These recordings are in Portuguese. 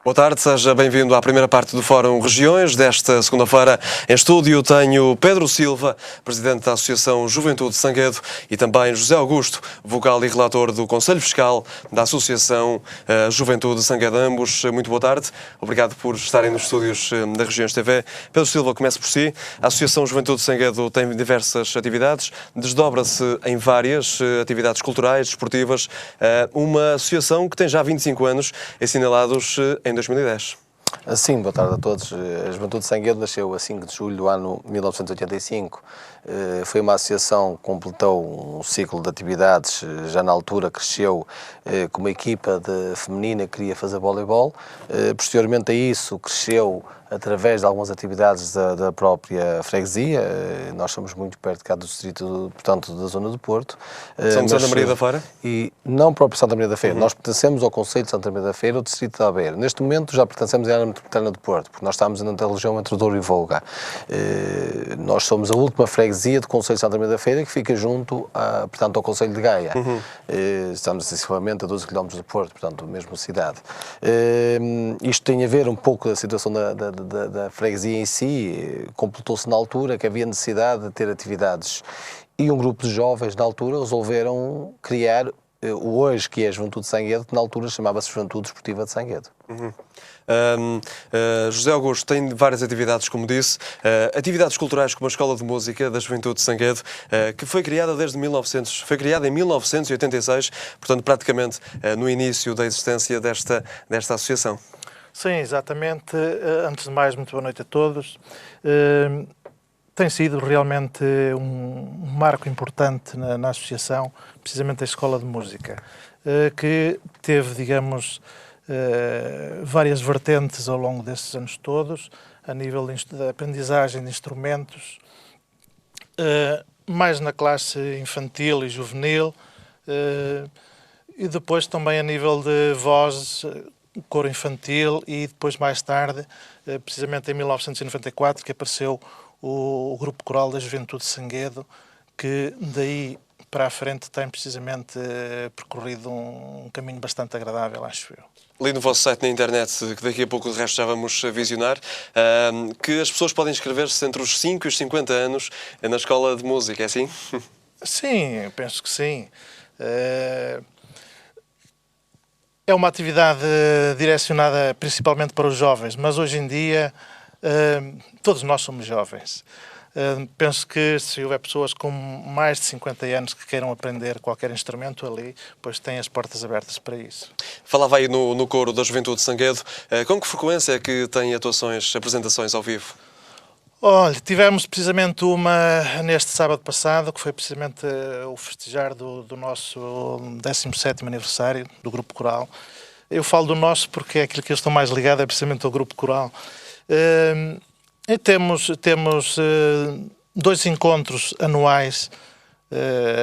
Boa tarde, seja bem-vindo à primeira parte do Fórum Regiões. Desta segunda-feira, em estúdio, tenho Pedro Silva, presidente da Associação Juventude de Sanguedo, e também José Augusto, vogal e relator do Conselho Fiscal da Associação Juventude de Sanguedo. Ambos, muito boa tarde. Obrigado por estarem nos estúdios da Regiões TV. Pedro Silva, comece por si. A Associação Juventude de Sanguedo tem diversas atividades, desdobra-se em várias atividades culturais, desportivas. Uma associação que tem já 25 anos, assinalados em 2010. Sim, boa tarde a todos. A Juventude de Sanguedo nasceu a 5 de julho do ano 1985. Foi uma associação que completou um ciclo de atividades. Já na altura cresceu com uma equipa feminina que queria fazer voleibol. Posteriormente a isso cresceu através de algumas atividades da própria freguesia. Nós somos muito perto de cá do distrito, portanto, da zona do Porto. São de Santa Maria da Feira? E não próprio Santa Maria da Feira. Nós pertencemos ao Concelho de Santa Maria da Feira, o distrito de Aveiro. Neste momento já pertencemos à área metropolitana do Porto, porque nós estamos na região entre Douro e Volga. Nós somos a última freguesia do Concelho de Santa Maria da Feira, que fica junto, portanto, ao Concelho de Gaia. Estamos sensivelmente a 12 km do Porto, portanto, a mesma cidade. Isto tem a ver um pouco com a situação da freguesia em si. Completou-se na altura que havia necessidade de ter atividades, e um grupo de jovens na altura resolveram criar o hoje que é a Juventude de Sanguedo, que na altura chamava-se Juventude Desportiva de Sanguedo. José Augusto tem várias atividades, como disse, atividades culturais como a Escola de Música da Juventude de Sanguedo, que foi criada foi criada em 1986, portanto praticamente no início da existência desta associação. Sim, exatamente. Antes de mais, muito boa noite a todos. Tem sido realmente um marco importante na associação, precisamente a Escola de Música, que teve, digamos, várias vertentes ao longo destes anos todos, a nível de aprendizagem de instrumentos, mais na classe infantil e juvenil, e depois também a nível de voz, coro infantil, e depois mais tarde, precisamente em 1994, que apareceu o Grupo Coral da Juventude de Sanguedo, que daí para a frente tem precisamente percorrido um caminho bastante agradável, acho eu. Li no vosso site na internet, que daqui a pouco de resto já vamos visionar, que as pessoas podem inscrever-se entre os 5 e os 50 anos na Escola de Música, é assim? Sim, eu penso que sim. É uma atividade direcionada principalmente para os jovens, mas hoje em dia todos nós somos jovens. Penso que se houver pessoas com mais de 50 anos que queiram aprender qualquer instrumento ali, pois têm as portas abertas para isso. Falava aí no coro da Juventude de Sanguedo. Com que frequência é que tem apresentações ao vivo? Olha, tivemos precisamente uma neste sábado passado, que foi precisamente o festejar do nosso 17º aniversário do Grupo Coral. Eu falo do nosso porque é aquilo que eu estou mais ligado, é precisamente ao Grupo Coral. E temos 2 encontros anuais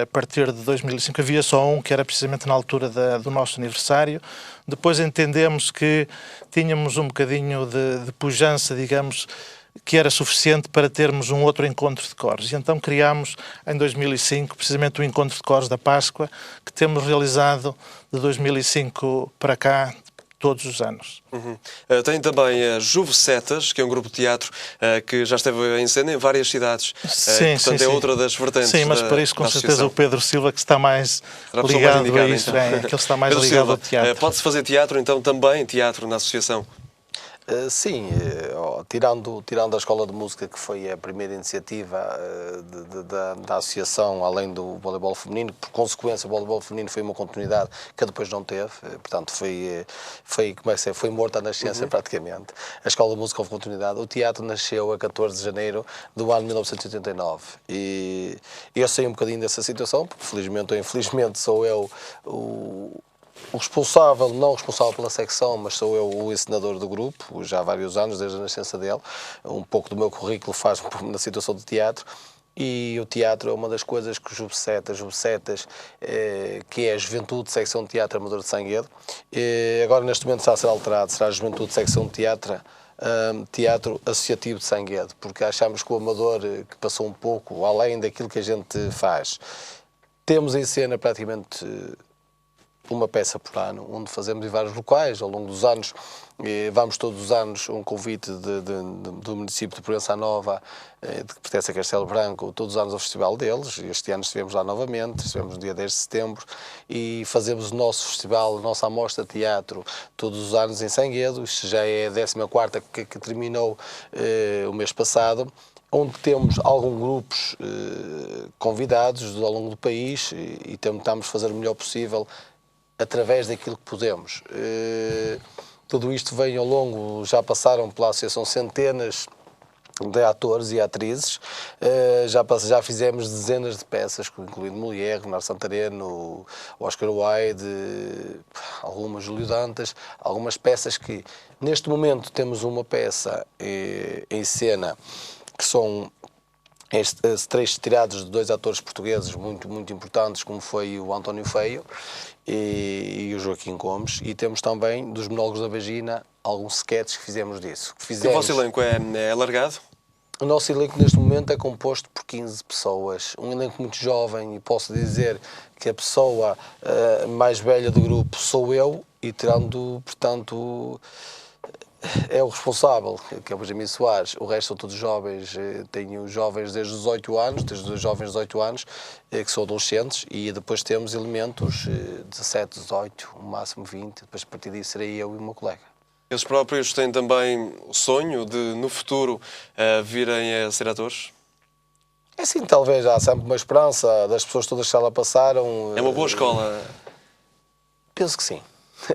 a partir de 2005. Havia só um, que era precisamente na altura do nosso aniversário. Depois entendemos que tínhamos um bocadinho de pujança, digamos, que era suficiente para termos um outro encontro de coros. E então criámos, em 2005, precisamente o Encontro de Coros da Páscoa, que temos realizado de 2005 para cá, todos os anos. Tem também a Juvsetas, que é um grupo de teatro que já esteve em cena em várias cidades. Sim, portanto, é outra das vertentes. Sim, mas para isso, com certeza, o Pedro Silva, que está mais ligado a isso, então. que ele está mais Pedro ligado Silva, ao teatro. Pode-se fazer teatro, então, também teatro na associação? Sim, tirando a Escola de Música, que foi a primeira iniciativa da associação, além do voleibol feminino, por consequência o voleibol feminino foi uma continuidade que depois não teve, portanto foi morta à nascença praticamente. A Escola de Música houve continuidade. O teatro nasceu a 14 de janeiro do ano 1989 e eu sei um bocadinho dessa situação, porque felizmente ou infelizmente sou eu o responsável, não o responsável pela secção, mas sou eu o encenador do grupo, já há vários anos, desde a nascença dele. Um pouco do meu currículo faz na situação de teatro. E o teatro é uma das coisas que o Juvsetas, que é a Juventude de Secção de Teatro Amador de Sanguedo, agora neste momento está a ser alterado, será a Juventude de Secção de Teatro Associativo de Sanguedo, porque achamos que o Amador, que passou um pouco além daquilo que a gente faz, temos em cena praticamente uma peça por ano, onde fazemos em vários locais, ao longo dos anos. Vamos todos os anos um convite do município de Proença Nova, que pertence a Castelo Branco, todos os anos ao festival deles. Este ano estivemos lá novamente, estivemos no dia 10 de setembro, e fazemos o nosso festival, a nossa amostra de teatro, todos os anos em Sanguedo. Isto já é a 14ª que terminou o mês passado, onde temos alguns grupos convidados ao longo do país e tentamos fazer o melhor possível através daquilo que podemos. Tudo isto vem ao longo, já passaram pela associação centenas de atores e atrizes, já fizemos dezenas de peças, incluindo Molière, Bernardo Santareno, Oscar Wilde, algumas Júlio Dantas, algumas peças que, neste momento, temos uma peça em cena, que são trechos tirados de 2 atores portugueses muito, muito importantes, como foi o António Feio e o Joaquim Gomes, e temos também, dos Monólogos da Vagina, alguns sketches que fizemos disso. O vosso elenco é alargado? O nosso elenco neste momento é composto por 15 pessoas, um elenco muito jovem, e posso dizer que a pessoa mais velha do grupo sou eu, e tirando, portanto, é o responsável, que é o Benjamin Soares. O resto são todos jovens. Tenho jovens desde os 18 anos, desde os jovens de 18 anos, que são adolescentes, e depois temos elementos 17, 18, no máximo 20. Depois, a partir disso, serei eu e o meu colega. Eles próprios têm também o sonho de, no futuro, virem a ser atores? É assim, talvez há sempre uma esperança das pessoas todas que lá passaram. É uma boa escola? Penso que sim.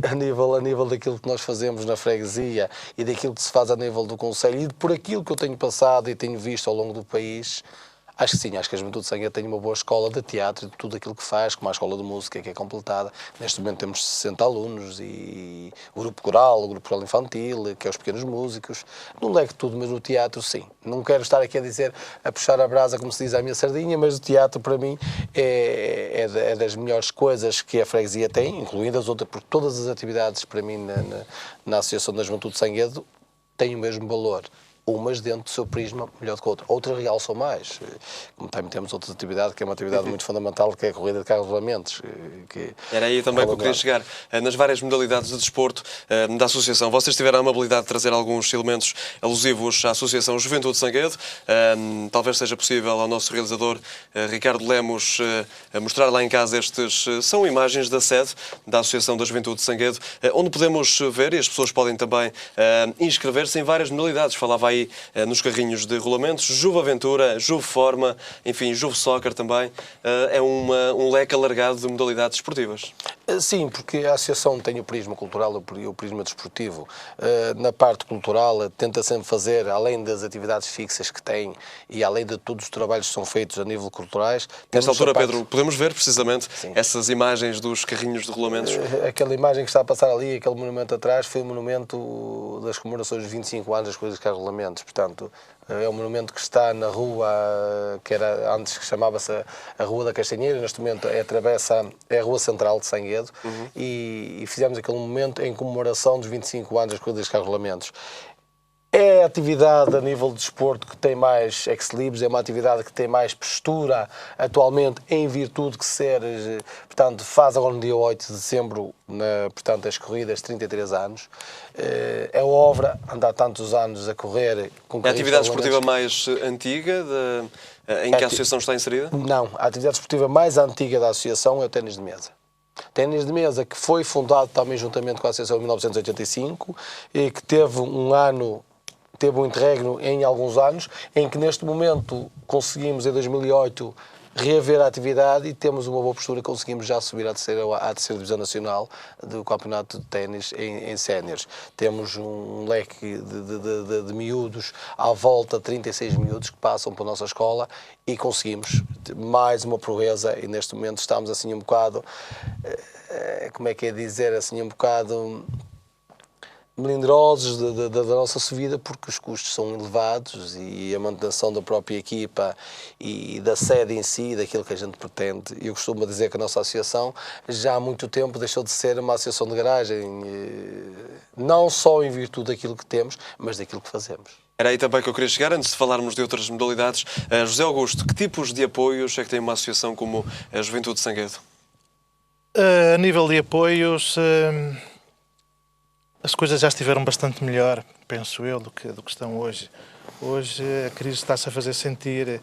A nível daquilo que nós fazemos na freguesia e daquilo que se faz a nível do concelho, e por aquilo que eu tenho passado e tenho visto ao longo do país, acho que sim, acho que a Juventude de Sanguedo tem uma boa escola de teatro e de tudo aquilo que faz, como a escola de música, que é completada. Neste momento temos 60 alunos, e o grupo coral infantil, que é os pequenos músicos. Não levo tudo, mas o teatro, sim. Não quero estar aqui a puxar a brasa, como se diz, à minha sardinha, mas o teatro, para mim, é das melhores coisas que a freguesia tem, incluindo as outras, porque todas as atividades, para mim, na Associação da Juventude de Sanguedo, têm o mesmo valor. Umas dentro do seu prisma melhor do que outras. Outras realçam mais. Como também temos outra atividade, que é uma atividade muito fundamental, que é a corrida de carros de rolamentos. Era aí também que eu queria chegar. Nas várias modalidades de desporto da Associação, vocês tiveram a amabilidade de trazer alguns elementos alusivos à Associação Juventude de Sanguedo. Talvez seja possível ao nosso realizador, Ricardo Lemos, mostrar lá em casa estes. São imagens da sede da Associação da Juventude de Sanguedo, onde podemos ver, e as pessoas podem também inscrever-se em várias modalidades. Falava aí nos carrinhos de rolamentos, Juve Aventura, Juve Forma, enfim, Juve Soccer também. É um leque alargado de modalidades esportivas. Sim, porque a Associação tem o prisma cultural e o prisma desportivo. Na parte cultural, tenta sempre fazer, além das atividades fixas que tem e além de todos os trabalhos que são feitos a nível culturais... Nesta altura, Pedro, podemos ver precisamente essas imagens dos carrinhos de rolamentos? Aquela imagem que está a passar ali, aquele monumento atrás, foi o monumento das comemorações dos 25 anos das coisas de carros de rolamentos. Portanto, é um monumento que está na rua, que era antes que chamava-se a Rua da Castanheira, neste momento é a Rua Central de Sanguedo, e fizemos aquele momento em comemoração dos 25 anos das coisas de carros de rolamentos. É a atividade a nível de desporto que tem mais ex-libris, é uma atividade que tem mais postura atualmente, em virtude de ser, portanto, faz agora no dia 8 de dezembro, portanto, as corridas, 33 anos. É obra, anda há tantos anos a correr. É a atividade esportiva mais antiga em que a Associação está inserida? Não, a atividade esportiva mais antiga da Associação é o ténis de mesa. Ténis de mesa que foi fundado também juntamente com a Associação em 1985 e que teve um interregno em alguns anos, em que neste momento conseguimos, em 2008, reaver a atividade e temos uma boa postura, conseguimos já subir à terceira Divisão Nacional do Campeonato de Ténis em séniores. Temos um leque de miúdos, à volta de 36 miúdos que passam pela nossa escola e conseguimos mais uma proeza, e neste momento estamos assim um bocado, como é que é dizer, assim um bocado melindrosos da nossa subida, porque os custos são elevados e a manutenção da própria equipa e da sede em si, daquilo que a gente pretende. Eu costumo dizer que a nossa associação já há muito tempo deixou de ser uma associação de garagem, não só em virtude daquilo que temos, mas daquilo que fazemos. Era aí também que eu queria chegar, antes de falarmos de outras modalidades. José Augusto, que tipos de apoios é que tem uma associação como a Juventude de Sanguedo? A nível de apoios, as coisas já estiveram bastante melhor, penso eu, do que estão hoje. Hoje a crise está-se a fazer sentir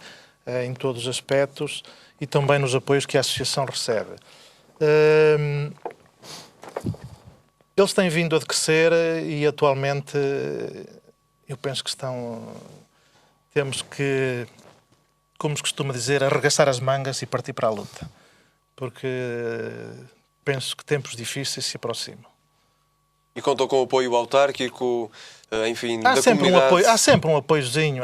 em todos os aspectos e também nos apoios que a Associação recebe. Eles têm vindo a decrescer e atualmente eu penso que temos que, como se costuma dizer, arregaçar as mangas e partir para a luta. Porque penso que tempos difíceis se aproximam. E contam com o apoio autárquico, enfim, da comunidade? Há sempre um apoiozinho.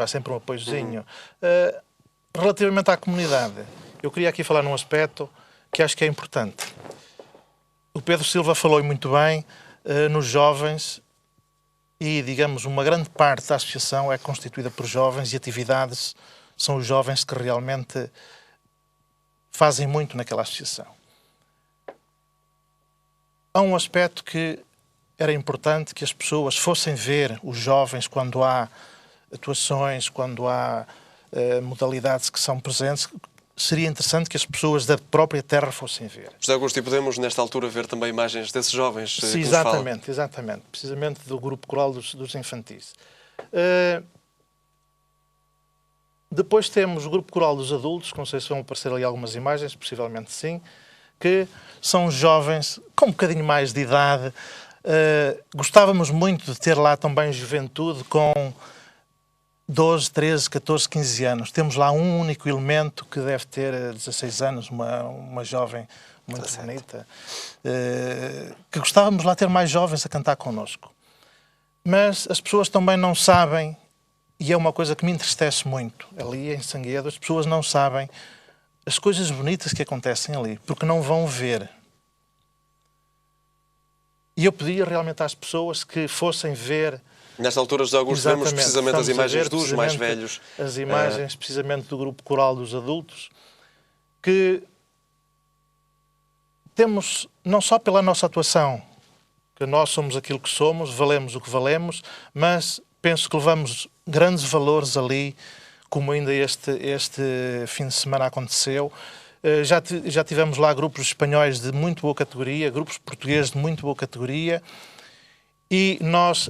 Relativamente à comunidade, eu queria aqui falar num aspecto que acho que é importante. O Pedro Silva falou muito bem nos jovens e, digamos, uma grande parte da associação é constituída por jovens e atividades são os jovens que realmente fazem muito naquela associação. Há um aspecto que era importante que as pessoas fossem ver os jovens quando há atuações, quando há modalidades que são presentes. Seria interessante que as pessoas da própria terra fossem ver. José Augusto, e podemos nesta altura ver também imagens desses jovens? Sim, exatamente. Precisamente do grupo coral dos infantis. Depois temos o grupo coral dos adultos, que não sei se vão aparecer ali algumas imagens, possivelmente sim, que são jovens com um bocadinho mais de idade. Gostávamos muito de ter lá também juventude com 12, 13, 14, 15 anos. Temos lá um único elemento que deve ter 16 anos, uma jovem muito bonita, que gostávamos lá ter mais jovens a cantar connosco. Mas as pessoas também não sabem, e é uma coisa que me entristece muito, ali em Sanguedo, as pessoas não sabem as coisas bonitas que acontecem ali, porque não vão ver. E eu pedia realmente às pessoas que fossem ver. Nesta altura, José Augusto, vemos precisamente as imagens dos mais velhos. As imagens, precisamente, do grupo coral dos adultos, que temos, não só pela nossa atuação, que nós somos aquilo que somos, valemos o que valemos, mas penso que levamos grandes valores ali, como ainda este fim de semana aconteceu. Já tivemos lá grupos espanhóis de muito boa categoria, grupos portugueses de muito boa categoria, e nós,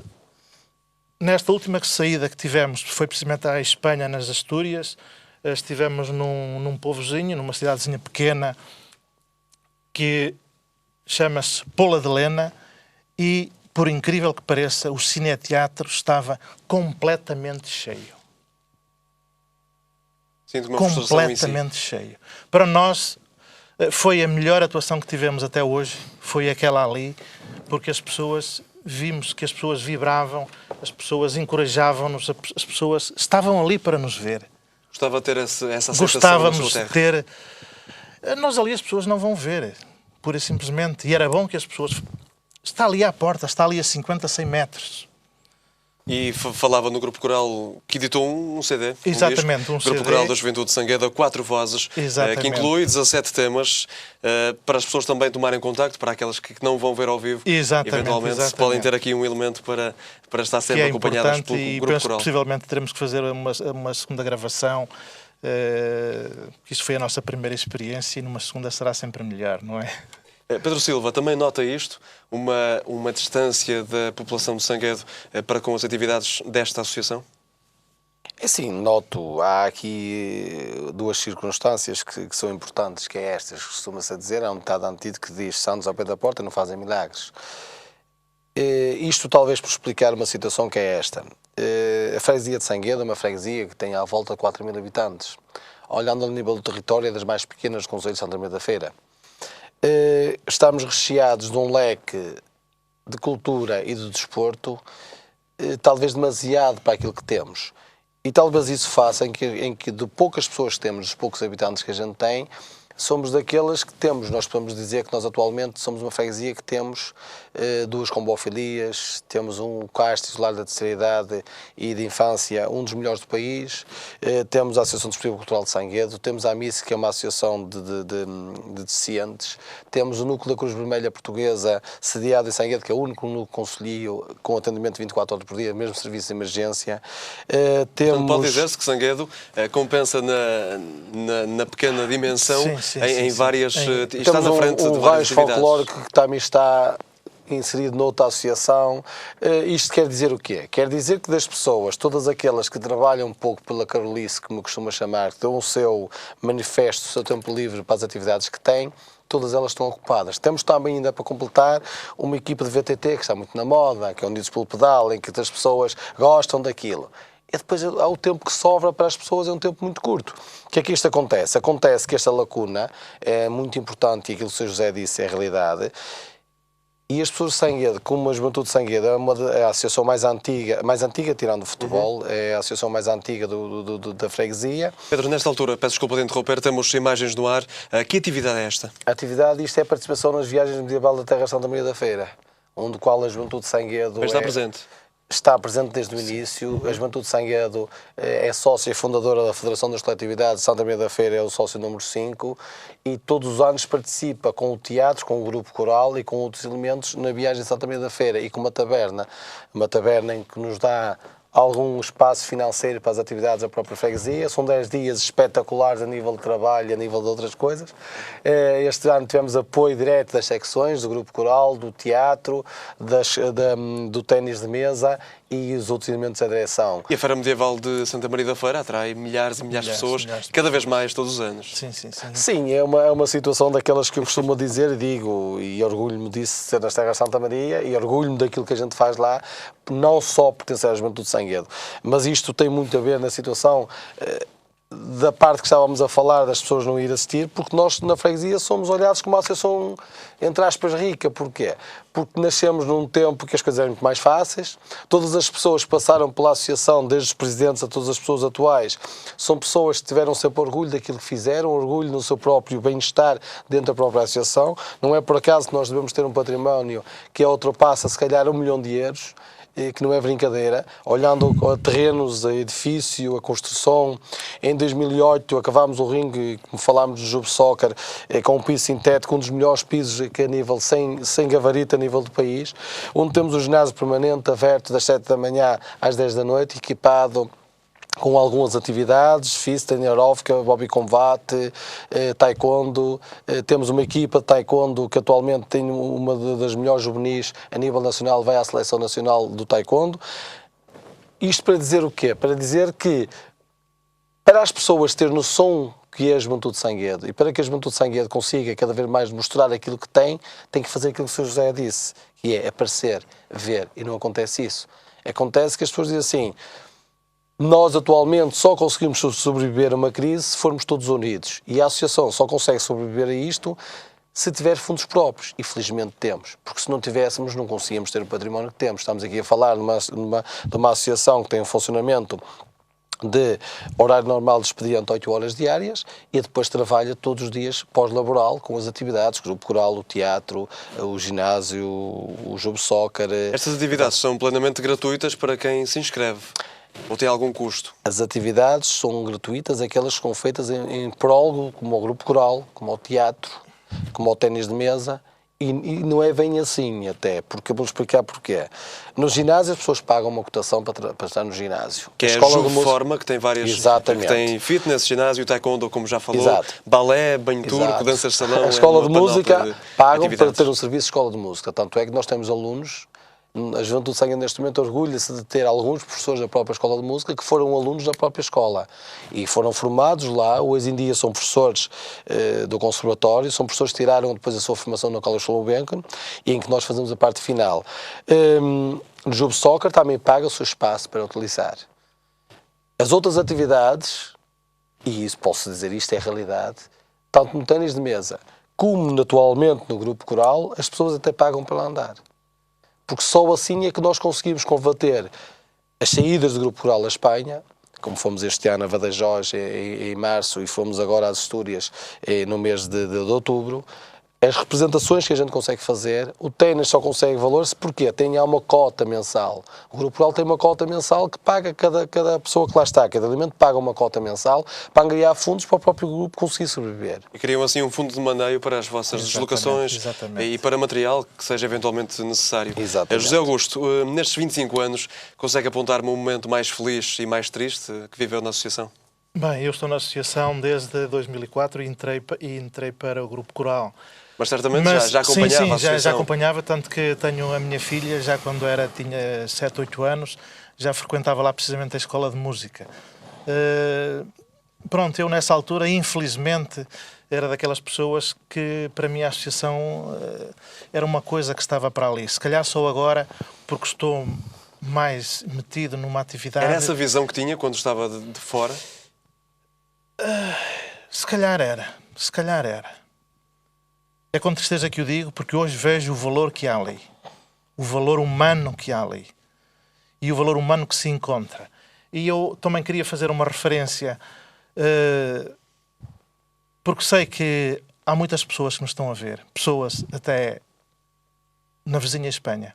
nesta última saída que tivemos, foi precisamente à Espanha, nas Astúrias, estivemos num povozinho, numa cidadezinha pequena, que chama-se Pola de Lena, e, por incrível que pareça, o cineteatro estava completamente cheio. Sinto uma frustração em si. Completamente cheio. Para nós, foi a melhor atuação que tivemos até hoje, foi aquela ali, porque vimos que as pessoas vibravam, as pessoas encorajavam-nos, as pessoas estavam ali para nos ver. Gostava de ter essa sensação. Gostávamos de ter. Nós ali as pessoas não vão ver, pura e simplesmente. E era bom que as pessoas. Está ali à porta, está ali a 50, 100 metros. E falava no grupo coral que editou um CD. Exatamente, um CD. Grupo Coral da Juventude de Sanguedo, a 4 vozes, que inclui 17 temas, para as pessoas também tomarem contacto, para aquelas que não vão ver ao vivo. Eventualmente podem ter aqui um elemento para estar sempre acompanhadas pelo grupo penso coral. Que possivelmente teremos que fazer uma segunda gravação, que isto foi a nossa primeira experiência e numa segunda será sempre melhor, não é? Pedro Silva, também nota isto, uma distância da população de Sanguedo para com as atividades desta associação? É sim, noto. Há aqui duas circunstâncias que são importantes, que é estas, costuma-se a dizer, há um ditado antigo que diz: santos ao pé da porta não fazem milagres. Isto talvez por explicar uma situação que é esta. A freguesia de Sanguedo é uma freguesia que tem à volta 4.000 habitantes. Olhando ao nível do território, é das mais pequenas do concelho de Santa Maria da Feira. Estamos recheados de um leque de cultura e de desporto, talvez demasiado para aquilo que temos. E talvez isso faça em que de poucas pessoas que temos, dos poucos habitantes que a gente tem, somos daquelas que temos. Nós podemos dizer que nós atualmente somos uma freguesia que temos 2 combofilias, temos um CAST isolado da terceira idade e de infância, um dos melhores do país, temos a Associação Desportiva Cultural de Sanguedo, temos a AMIS, que é uma associação de deficientes, temos o Núcleo da Cruz Vermelha Portuguesa, sediado em Sanguedo, que é o único núcleo concelhio com atendimento 24 horas por dia, mesmo serviço de emergência. Então, pode dizer-se que Sanguedo compensa na pequena dimensão em várias... Está Temos na frente um de várias rancho atividades. folclórico que também está inserido noutra associação. Isto quer dizer o quê? Quer dizer que das pessoas, todas aquelas que trabalham um pouco pela Carolice, que me costuma chamar, que dão o seu manifesto, o seu tempo livre para as atividades que têm, todas elas estão ocupadas. Temos também ainda para completar uma equipa de VTT que está muito na moda, que é Unidos pelo Pedal, em que as pessoas gostam daquilo. E depois há o tempo que sobra para as pessoas, é um tempo muito curto. O que é que isto acontece? Acontece que esta lacuna é muito importante e aquilo que o Sr. José disse é a realidade. E as pessoas de Sanguedo, como a Juventude de Sanguedo é a associação mais antiga tirando o futebol, é a associação mais antiga da freguesia. Pedro, nesta altura, peço desculpa de interromper, temos imagens no ar. Que atividade é esta? A atividade, isto é a participação nas viagens medieval da Terra Santa Maria da Feira, onde qual a Juventude de Sanguedo Mas está presente. Está presente desde o início. A Juventude de Sanguedo é sócia e fundadora da Federação das Coletividades. Santa Maria da Feira é o sócio número 5 e todos os anos participa com o teatro, com o grupo coral e com outros elementos na viagem de Santa Maria da Feira e com uma taberna em que nos dá algum espaço financeiro para as atividades da própria freguesia. São 10 dias espetaculares a nível de trabalho e a nível de outras coisas. Este ano tivemos apoio direto das secções, do grupo coral, do teatro, do ténis de mesa e os outros elementos da direção. E a Feira Medieval de Santa Maria da Feira atrai milhares e milhares de pessoas, cada vez mais, todos os anos. Sim, sim, sim. Sim, é uma situação daquelas que eu costumo dizer e digo, e orgulho-me disso de ser nas Terras de Santa Maria e orgulho-me daquilo que a gente faz lá, não só pertencer à Juventude de Sanguedo, mas isto tem muito a ver na situação da parte que estávamos a falar das pessoas não ir assistir, porque nós na freguesia somos olhados como uma associação, entre aspas, rica. Porquê? Porque nascemos num tempo que as coisas eram muito mais fáceis. Todas as pessoas que passaram pela associação, desde os presidentes a todas as pessoas atuais, são pessoas que tiveram sempre orgulho daquilo que fizeram, orgulho no seu próprio bem-estar dentro da própria associação. Não é por acaso que nós devemos ter um património que ultrapassa se calhar 1 milhão de euros, que não é brincadeira, olhando a terrenos, a edifício, a construção. Em 2008 acabámos o ringue, como falámos do Juve Soccer, com um piso sintético, um dos melhores pisos que a nível, sem gabarito a nível do país, onde temos o ginásio permanente aberto das 7 da manhã às 10 da noite, equipado com algumas atividades, fitness, aeróbica, bobby combate, taekwondo. Temos uma equipa de taekwondo que atualmente tem uma das melhores juvenis a nível nacional, vai à seleção nacional do taekwondo. Isto para dizer o quê? Para dizer que, para as pessoas terem noção que é a Juventude de Sanguedo e para que a Juventude de Sanguedo consiga cada vez mais mostrar aquilo que tem que fazer aquilo que o Sr. José disse, que é aparecer, ver, e não acontece isso. Acontece que as pessoas dizem assim: nós atualmente só conseguimos sobreviver a uma crise se formos todos unidos. E a associação só consegue sobreviver a isto se tiver fundos próprios. E felizmente temos. Porque se não tivéssemos, não conseguíamos ter o património que temos. Estamos aqui a falar de uma associação que tem um funcionamento de horário normal de expediente 8 horas diárias e depois trabalha todos os dias pós-laboral com as atividades, o grupo coral, o teatro, o ginásio, o jogo soccer. Estas atividades são plenamente gratuitas para quem se inscreve? Ou tem algum custo? As atividades são gratuitas, aquelas que são feitas em prólogo, como o grupo coral, como o teatro, como o ténis de mesa, e não é bem assim até, porque eu vou explicar porquê. No ginásio as pessoas pagam uma cotação para estar no ginásio. Que é a Juveforma, que tem várias... Exatamente. Que tem fitness, ginásio, taekwondo, como já falou, Exato. balé, banho turco, danças de salão... A escola de uma música panóplia de pagam atividades. para ter um serviço de escola de música, tanto é que nós temos alunos. A Juventude de Sanguedo neste momento orgulha-se de ter alguns professores da própria escola de música que foram alunos da própria escola e foram formados lá. Hoje em dia são professores do conservatório, são professores que tiraram depois a sua formação na College Gulbenkian e em que nós fazemos a parte final. No Jogo Soccer também paga o seu espaço para utilizar. As outras atividades, e isso posso dizer, isto é a realidade, tanto no ténis de mesa como atualmente no grupo coral, as pessoas até pagam para lá andar. Porque só assim é que nós conseguimos combater as saídas do grupo coral à Espanha, como fomos este ano a Badajoz em março e fomos agora às Astúrias no mês de outubro. As representações que a gente consegue fazer, o ténis só consegue valor-se porque tem uma cota mensal. O grupo coral tem uma cota mensal que paga cada pessoa que lá está, cada elemento paga uma cota mensal para angariar fundos para o próprio grupo conseguir sobreviver. E criam assim um fundo de maneio para as vossas deslocações e para material que seja eventualmente necessário. Exatamente. José Augusto, nestes 25 anos, consegue apontar-me um momento mais feliz e mais triste que viveu na associação? Bem, eu estou na associação desde 2004 e entrei para o grupo coral. Mas certamente já acompanhava a associação. Já acompanhava, tanto que tenho a minha filha, já quando tinha 7, 8 anos, já frequentava lá precisamente a escola de música. Pronto, eu nessa altura, infelizmente, era daquelas pessoas que, para mim, a associação era uma coisa que estava para ali. Se calhar só agora, porque estou mais metido numa atividade... Era essa visão que tinha quando estava de fora? Se calhar era. É com tristeza que o digo, porque hoje vejo o valor que há ali. O valor humano que há ali. E o valor humano que se encontra. E eu também queria fazer uma referência, porque sei que há muitas pessoas que nos estão a ver, pessoas até na vizinha Espanha.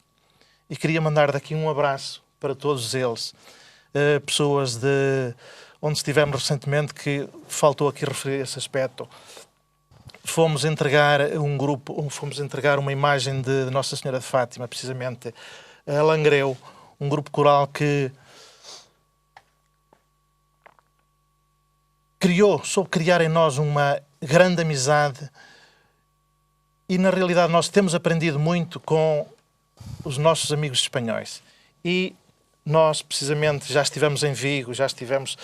E queria mandar daqui um abraço para todos eles, pessoas de onde estivemos recentemente, que faltou aqui referir esse aspecto. Fomos entregar uma imagem de Nossa Senhora de Fátima, precisamente, a Langreu, um grupo coral que soube criar em nós uma grande amizade, e na realidade nós temos aprendido muito com os nossos amigos espanhóis. E nós, precisamente, já estivemos em Vigo, já estivemos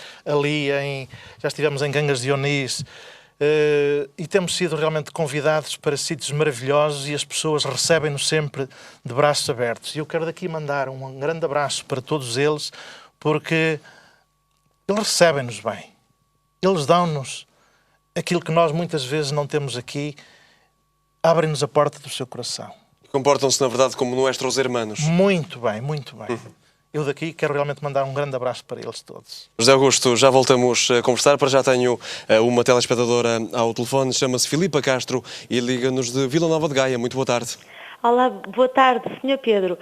já estivemos em Cangas de Onís, e temos sido realmente convidados para sítios maravilhosos, e as pessoas recebem-nos sempre de braços abertos. E eu quero daqui mandar um grande abraço para todos eles, porque eles recebem-nos bem. Eles dão-nos aquilo que nós muitas vezes não temos aqui, abrem-nos a porta do seu coração. Comportam-se, na verdade, como nossos irmãos. Muito bem, muito bem. Eu daqui quero realmente mandar um grande abraço para eles todos. José Augusto, já voltamos a conversar. Para já tenho uma telespectadora ao telefone, chama-se Filipa Castro e liga-nos de Vila Nova de Gaia. Muito boa tarde. Olá, boa tarde, Sr. Pedro.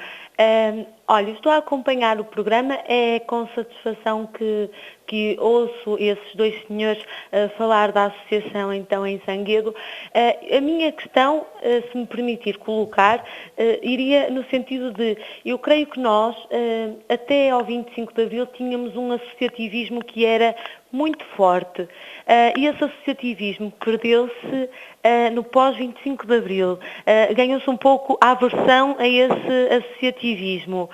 Olha, estou a acompanhar o programa, é com satisfação que ouço esses dois senhores falar da associação então em Sanguedo. A minha questão, se me permitir colocar, iria no sentido de, eu creio que nós, até ao 25 de Abril, tínhamos um associativismo que era muito forte. E esse associativismo perdeu-se no pós-25 de Abril. Ganhou-se um pouco a aversão a esse associativismo.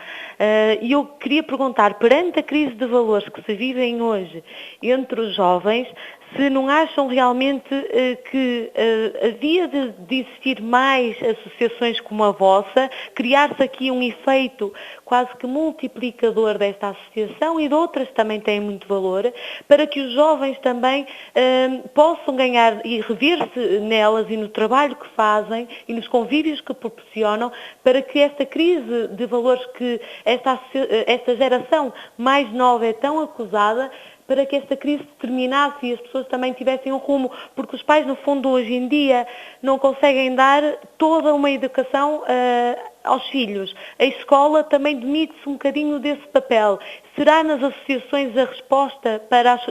E eu queria perguntar, perante a crise de valores que se vivem hoje entre os jovens, se não acham realmente que havia de existir mais associações como a vossa, criar-se aqui um efeito quase que multiplicador desta associação, e de outras também têm muito valor, para que os jovens também possam ganhar e rever-se nelas e no trabalho que fazem e nos convívios que proporcionam, para que esta crise de valores que esta geração mais nova é tão acusada, para que esta crise terminasse e as pessoas também tivessem um rumo, porque os pais, no fundo, hoje em dia, não conseguem dar toda uma educação aos filhos. A escola também demite-se um bocadinho desse papel. Será nas associações a resposta para as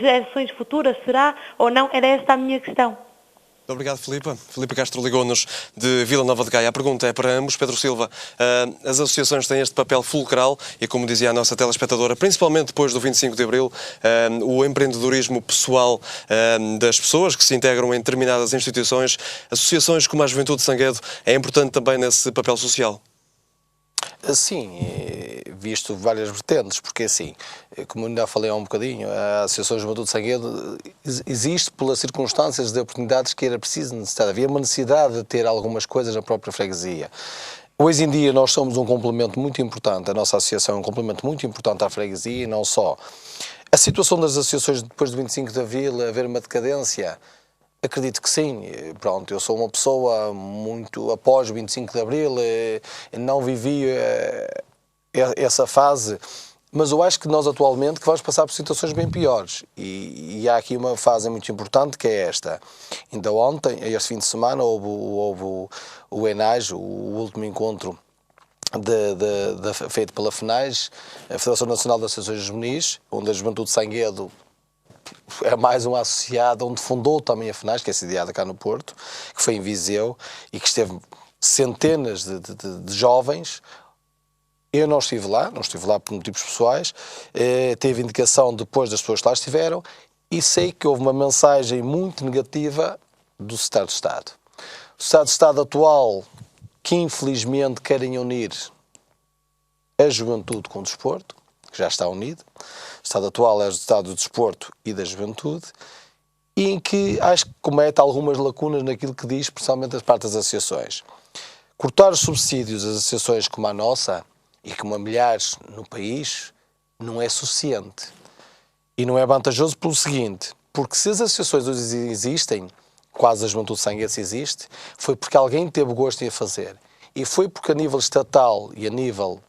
gerações futuras? Será ou não? Era esta a minha questão. Muito obrigado, Filipa. Filipa Castro ligou-nos de Vila Nova de Gaia. A pergunta é para ambos. Pedro Silva, as associações têm este papel fulcral e, como dizia a nossa telespectadora, principalmente depois do 25 de Abril, o empreendedorismo pessoal das pessoas que se integram em determinadas instituições, associações como a Juventude de Sanguedo, é importante também nesse papel social? Sim, visto várias vertentes, porque assim, como ainda falei há um bocadinho, a Associação de Juventude de Sanguedo existe pelas circunstâncias de oportunidades que era preciso necessitar. Havia uma necessidade de ter algumas coisas na própria freguesia. Hoje em dia nós somos um complemento muito importante, a nossa associação é um complemento muito importante à freguesia, e não só. A situação das associações depois do 25 de Abril, haver uma decadência, acredito que sim. Pronto, eu sou uma pessoa muito após o 25 de Abril, não vivi essa fase, mas eu acho que nós atualmente que vamos passar por situações bem piores, e há aqui uma fase muito importante que é esta. Ainda ontem, este fim de semana, houve o ENAJ, o último encontro feito pela FNAJ, a Federação Nacional das Associações Juvenis, onde a Juventude de Sanguedo é mais um associado, onde fundou também a FNAJ, que é sediada cá no Porto, que foi em Viseu, e que esteve centenas de jovens Eu não estive lá por motivos pessoais, teve indicação depois das pessoas que lá estiveram e sei que houve uma mensagem muito negativa do Secretário de Estado. O Secretário de Estado atual, que infelizmente querem unir a juventude com o desporto, que já está unido. O Estado atual é o Estado do desporto e da juventude, e em que acho que comete algumas lacunas naquilo que diz, principalmente as partes das associações. Cortar os subsídios às associações como a nossa, e como a milhares no país, não é suficiente. E não é vantajoso pelo seguinte, porque se as associações hoje existem, quase a Juventude Sanguense existe, foi porque alguém teve gosto em a fazer. E foi porque a nível estatal e a nível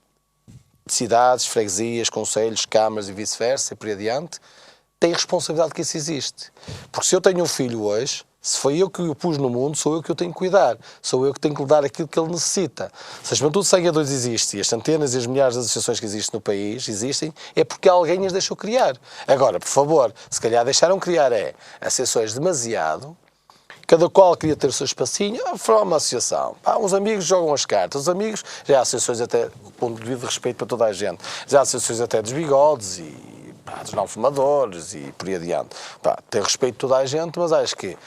de cidades, freguesias, concelhos, câmaras e vice-versa, e por aí adiante, tem responsabilidade que isso existe. Porque se eu tenho um filho hoje, se foi eu que o pus no mundo, sou eu que o tenho que cuidar. Sou eu que tenho que lhe dar aquilo que ele necessita. Se a Juventude Sangue 2 existe e as centenas e as milhares de associações que existem no país existem, é porque alguém as deixou criar. Agora, por favor, se calhar deixaram criar associações demasiado, cada qual queria ter o seu espacinho, foi uma associação. Os amigos jogam as cartas, os amigos, já há associações até, com devido respeito para toda a gente, já há associações até dos bigodes e dos não fumadores e por aí adiante. Tem respeito de toda a gente, mas acho que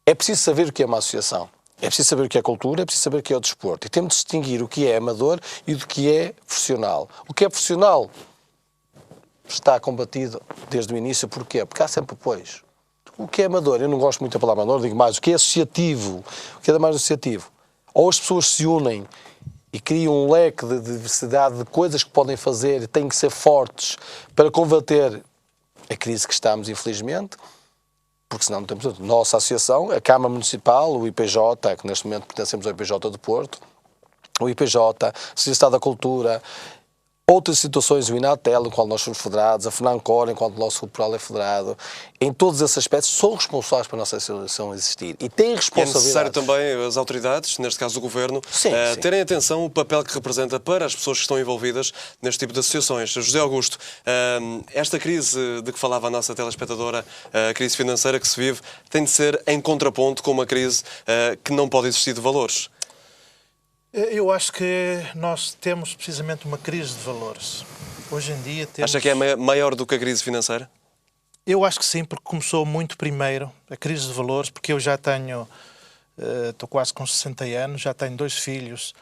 é preciso saber o que é uma associação. É preciso saber o que é cultura, é preciso saber o que é o desporto. E temos de distinguir o que é amador e do que é profissional. O que é profissional está combatido desde o início. Porquê? Porque há sempre apoios. O que é amador, eu não gosto muito da palavra amador, digo mais, o que é associativo, o que é mais associativo. Ou as pessoas se unem e criam um leque de diversidade de coisas que podem fazer e têm que ser fortes para combater a crise que estamos, infelizmente, porque senão não temos... Nossa associação, a Câmara Municipal, o IPJ, que neste momento pertencemos ao IPJ do Porto, o IPJ, a Sociedade da Cultura, outras situações, o Inatel, em qual nós somos federados, a FNANCOR, enquanto o nosso grupo rural é federado, em todos esses aspectos, são responsáveis para a nossa associação existir. E têm responsabilidade. É necessário também as autoridades, neste caso o Governo, sim. terem atenção o papel que representa para as pessoas que estão envolvidas neste tipo de associações. José Augusto, esta crise de que falava a nossa telespectadora, a crise financeira que se vive, tem de ser em contraponto com uma crise que não pode existir de valores. Eu acho que nós temos precisamente uma crise de valores. Hoje em dia temos... Acha que é maior do que a crise financeira? Eu acho que sim, porque começou muito primeiro a crise de valores, porque eu já tenho, estou quase com 60 anos, já tenho 2 filhos,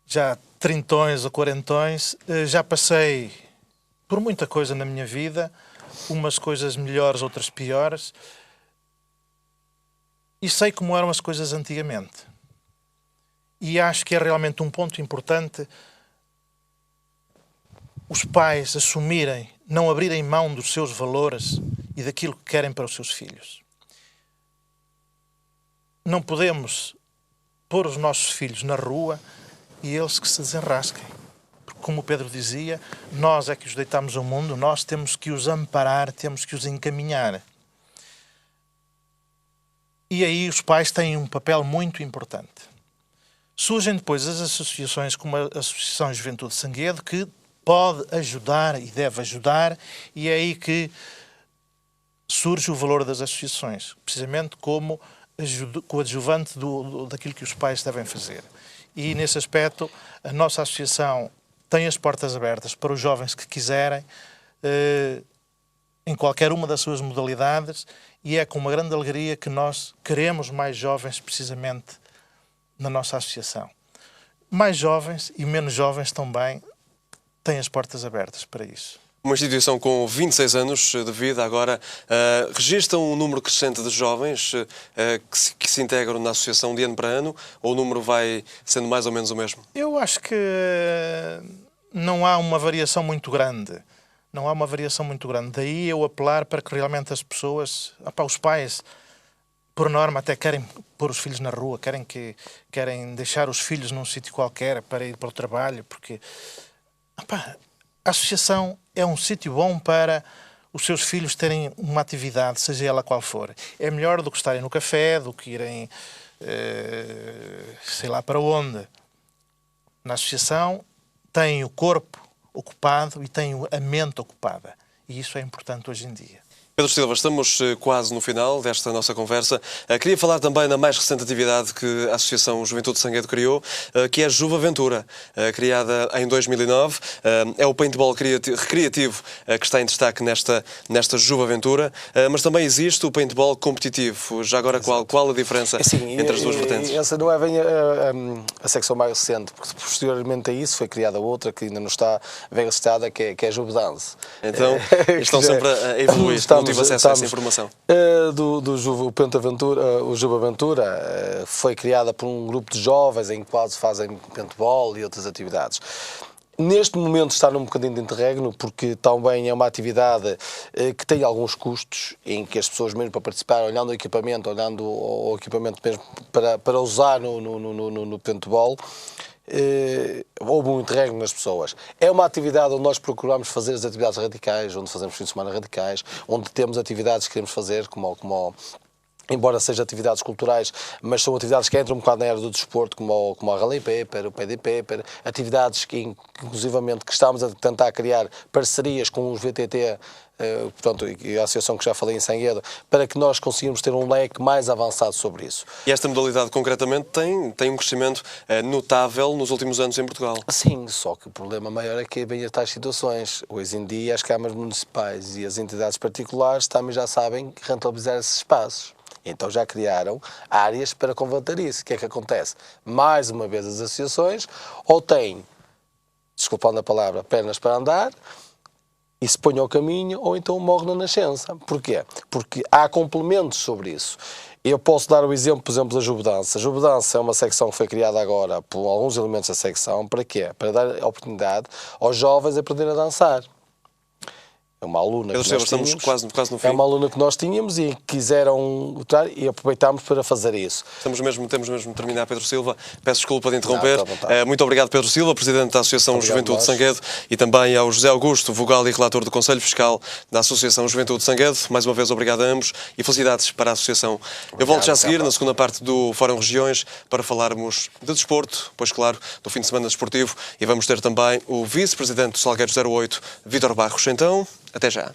já trintões ou quarentões, já passei por muita coisa na minha vida, umas coisas melhores, outras piores, e sei como eram as coisas antigamente. E acho que é realmente um ponto importante os pais assumirem, não abrirem mão dos seus valores e daquilo que querem para os seus filhos. Não podemos pôr os nossos filhos na rua e eles que se desenrasquem. Porque, como o Pedro dizia, nós é que os deitamos ao mundo, nós temos que os amparar, temos que os encaminhar. E aí os pais têm um papel muito importante. Surgem depois as associações como a Associação Juventude Sanguedo, que pode ajudar e deve ajudar, e é aí que surge o valor das associações, precisamente como coadjuvante daquilo que os pais devem fazer. E nesse aspecto, a nossa associação tem as portas abertas para os jovens que quiserem, em qualquer uma das suas modalidades, e é com uma grande alegria que nós queremos mais jovens precisamente na nossa associação. Mais jovens e menos jovens também têm as portas abertas para isso. Uma instituição com 26 anos de vida agora registra um número crescente de jovens que se integram na associação de ano para ano, ou o número vai sendo mais ou menos o mesmo? Eu acho que não há uma variação muito grande. Não há uma variação muito grande. Daí eu apelar para que realmente as pessoas, os pais, por norma, até querem pôr os filhos na rua, querem deixar os filhos num sítio qualquer para ir para o trabalho, porque a associação é um sítio bom para os seus filhos terem uma atividade, seja ela qual for. É melhor do que estarem no café, do que irem, sei lá para onde. Na associação têm o corpo ocupado e têm a mente ocupada. E isso é importante hoje em dia. Pedro Silva, estamos quase no final desta nossa conversa. Queria falar também na mais recente atividade que a Associação Juventude de Sanguedo criou, que é a Juvaventura, criada em 2009. É o paintball recreativo que está em destaque nesta Juvaventura, mas também existe o paintball competitivo. Já agora, qual a diferença entre as duas vertentes? Essa não é bem a secção mais recente, porque posteriormente a isso foi criada outra que ainda não está bem listada, que é a Jubedance. Então, estão sempre a evoluir. Não tive acesso a essa informação. O Juvaventura foi criada por um grupo de jovens em que quase fazem paintball e outras atividades. Neste momento está num bocadinho de interregno, porque também é uma atividade que tem alguns custos, em que as pessoas mesmo para participar, olhando o equipamento mesmo para usar no paintball, houve um interregno nas pessoas. É uma atividade onde nós procuramos fazer as atividades radicais, onde fazemos fins de semana radicais, onde temos atividades que queremos fazer, embora sejam atividades culturais, mas são atividades que entram um bocado na área do desporto, como a Rally Paper, o PD Paper, atividades que, inclusivamente, que estamos a tentar criar parcerias com os VTT, portanto, e a associação que já falei em Sanguedo, para que nós consigamos ter um leque mais avançado sobre isso. E esta modalidade, concretamente, tem um crescimento notável nos últimos anos em Portugal. Sim, só que o problema maior é que vem a tais situações. Hoje em dia, as câmaras municipais e as entidades particulares também já sabem rentabilizar esses espaços. Então já criaram áreas para combater isso. O que é que acontece? Mais uma vez as associações ou têm, desculpando a palavra, pernas para andar e se põem ao caminho, ou então morre na nascença. Porquê? Porque há complementos sobre isso. Eu posso dar o exemplo, por exemplo, da Juvedança. A Juvedança é uma secção que foi criada agora por alguns elementos da secção. Para quê? Para dar a oportunidade aos jovens a aprender a dançar. É uma aluna Pedro Silva, estamos quase no fim. É uma aluna que nós tínhamos e quiseram lutar e aproveitámos para fazer isso. Temos mesmo de terminar, Pedro Silva. Peço desculpa de interromper. Muito obrigado, Pedro Silva, Presidente da Associação Juventude de Sanguedo, e também ao José Augusto, vogal e relator do Conselho Fiscal da Associação Juventude de Sanguedo. Mais uma vez, obrigado a ambos e felicidades para a Associação. Eu volto já a seguir, na segunda parte do Fórum Regiões, para falarmos de desporto, pois claro, do fim de semana desportivo, e vamos ter também o Vice-Presidente do Salgueiros 08, Vítor Barros. Então, até já.